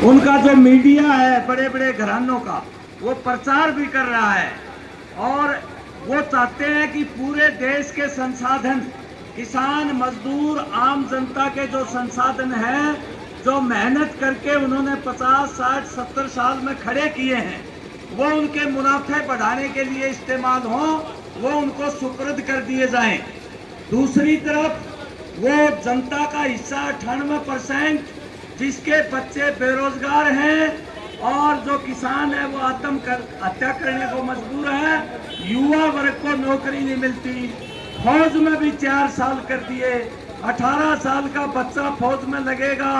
उनका जो मीडिया है बड़े बड़े घरानों का, वो प्रचार भी कर रहा है और वो चाहते हैं कि पूरे देश के संसाधन, किसान, मजदूर, आम जनता के जो संसाधन हैं, जो मेहनत करके उन्होंने 50, 60, 70 साल में खड़े किए हैं, वो उनके मुनाफे बढ़ाने के लिए इस्तेमाल हों, वो उनको सुपुर्द कर दिए जाएं। दूसरी तरफ वो जनता का हिस्सा 98% जिसके बच्चे बेरोजगार हैं और जो किसान है वो हत्या करने को मजबूर है, युवा वर्ग को नौकरी नहीं मिलती, फौज में भी 4 साल कर दिए, 18 साल का बच्चा फौज में लगेगा,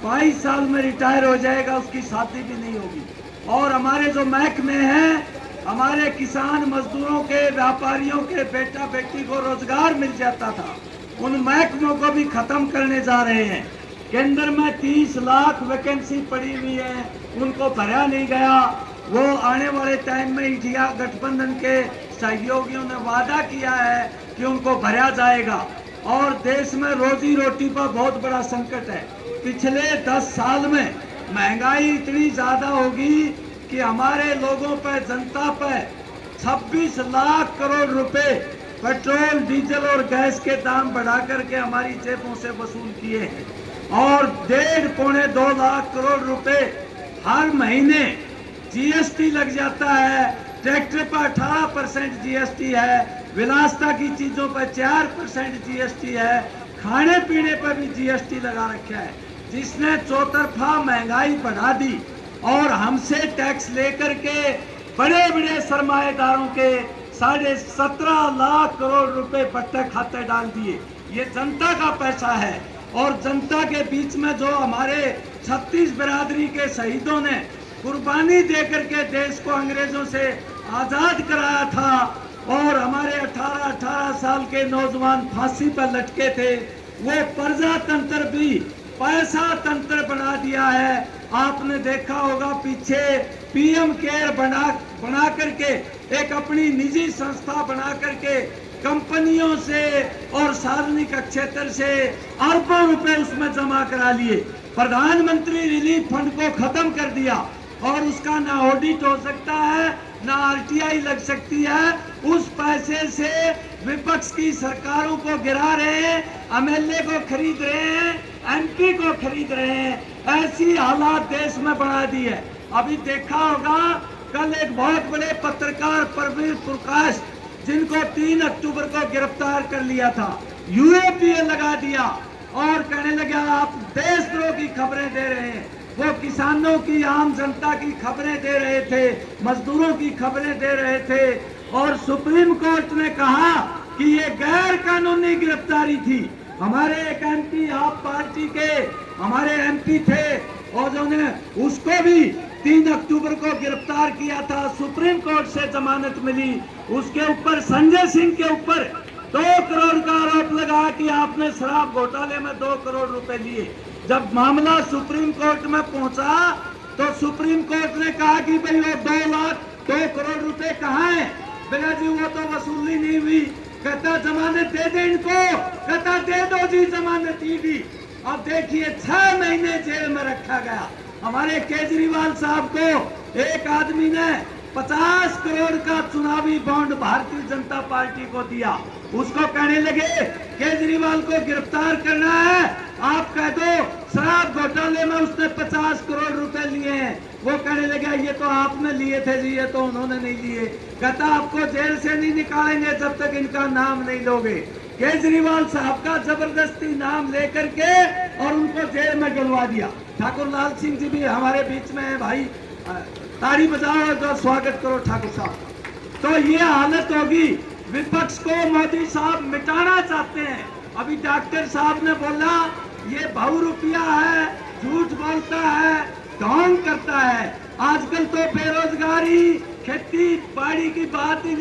22 साल में रिटायर हो जाएगा, उसकी शादी भी नहीं होगी। और हमारे जो महकमे हैं, हमारे किसान मजदूरों के, व्यापारियों के बेटा बेटी को रोजगार मिल जाता था, उन महकमों को भी खत्म करने जा रहे हैं। केंद्र में 30 लाख वैकेंसी पड़ी हुई है, उनको भरा नहीं गया। वो आने वाले टाइम में इंडिया गठबंधन के सहयोगियों ने वादा किया है कि उनको भरा जाएगा। और देश में रोजी रोटी पर बहुत बड़ा संकट है। पिछले 10 साल में महंगाई इतनी ज्यादा होगी कि हमारे लोगों पर, जनता पर 26 लाख करोड़ रुपए पेट्रोल, डीजल और गैस के दाम बढ़ा करके हमारी जेबों से वसूल किए हैं। और 1.5-2 लाख करोड़ रुपए हर महीने जीएसटी लग जाता है। ट्रैक्टर पर 18% जीएसटी है, विलासिता की चीजों पर 4% जीएसटी है, खाने पीने पर भी जीएसटी लगा रखा है, जिसने चौतरफा महंगाई बढ़ा दी। और हमसे टैक्स लेकर के बड़े बड़े सरमाएदारों के 17.5 लाख करोड़ रुपए पट्टे खाते डाल दिए। ये जनता का पैसा है। और जनता के बीच में जो हमारे 36 बिरादरी के शहीदों ने कुर्बानी देकर के देश को अंग्रेजों से आजाद कराया था, और हमारे 18-18 साल के नौजवान फांसी पर लटके थे, वो प्रजातंत्र भी पैसा तंत्र बना दिया है। आपने देखा होगा पीछे पीएम केयर बना करके एक अपनी निजी संस्था बना करके कंपनियों से और सार्वजनिक क्षेत्र से अरबों रुपए उसमें जमा करा लिए। प्रधानमंत्री रिलीफ फंड को खत्म कर दिया और उसका ना ऑडिट हो सकता है, ना आरटीआई लग सकती है। उस पैसे से विपक्ष की सरकारों को गिरा रहे हैं, एमएलए को खरीद रहे हैं, एमपी को खरीद रहे हैं। ऐसी हालात देश में बना दी है। अभी देखा होगा कल एक बहुत बड़े पत्रकार परवीर प्रकाश, जिनको 3 अक्टूबर को गिरफ्तार कर लिया था, यूएपीए लगा दिया और कहने लगा आप देशद्रोह की खबरें दे रहे हैं। वो किसानों की, आम जनता की खबरें दे रहे थे, मजदूरों की खबरें दे रहे थे। और सुप्रीम कोर्ट ने कहा कि ये गैर कानूनी गिरफ्तारी थी। हमारे एक एमपी, आप पार्टी के हमारे एमपी थे और जिन्होंने उसको भी 3 अक्टूबर को गिरफ्तार किया था, सुप्रीम कोर्ट से जमानत मिली। उसके ऊपर, संजय सिंह के ऊपर 2 करोड़ का आरोप लगा कि आपने शराब घोटाले में 2 करोड़ रुपए लिए। जब मामला सुप्रीम कोर्ट में पहुंचा तो सुप्रीम कोर्ट ने कहा कि भाई वो 2 करोड़ रुपए कहाँ है? बोला जी वो तो वसूली नहीं हुई। कहता जमानत दे दे इनको, कहता दे दो जी जमानत ईडी। अब देखिए 6 महीने जेल में रखा गया। हमारे केजरीवाल साहब को एक आदमी ने 50 करोड़ का चुनावी बॉन्ड भारतीय जनता पार्टी को दिया। उसको कहने लगे केजरीवाल को गिरफ्तार करना है, आप कह दो शराब घोटाले में उसने 50 करोड़ रुपए लिए हैं। वो कहने लगा ये तो आपने लिए थे जी, ये तो उन्होंने नहीं लिए। कहता आपको जेल से नहीं निकालेंगे जब तक इनका नाम नहीं लोगे। केजरीवाल साहब का जबरदस्ती नाम लेकर के और उनको जेल में डलवा दिया। ठाकुर लाल सिंह जी भी हमारे बीच में है भाई, ताली बजाओ और स्वागत करो ठाकुर साहब। तो ये हालत होगी। विपक्ष को मोदी साहब मिटाना चाहते हैं। अभी डॉक्टर साहब ने बोला ये बहुरूपिया है, झूठ बोलता है, ढोंग करता है। आजकल तो बेरोजगारी, खेती बाड़ी की बात ही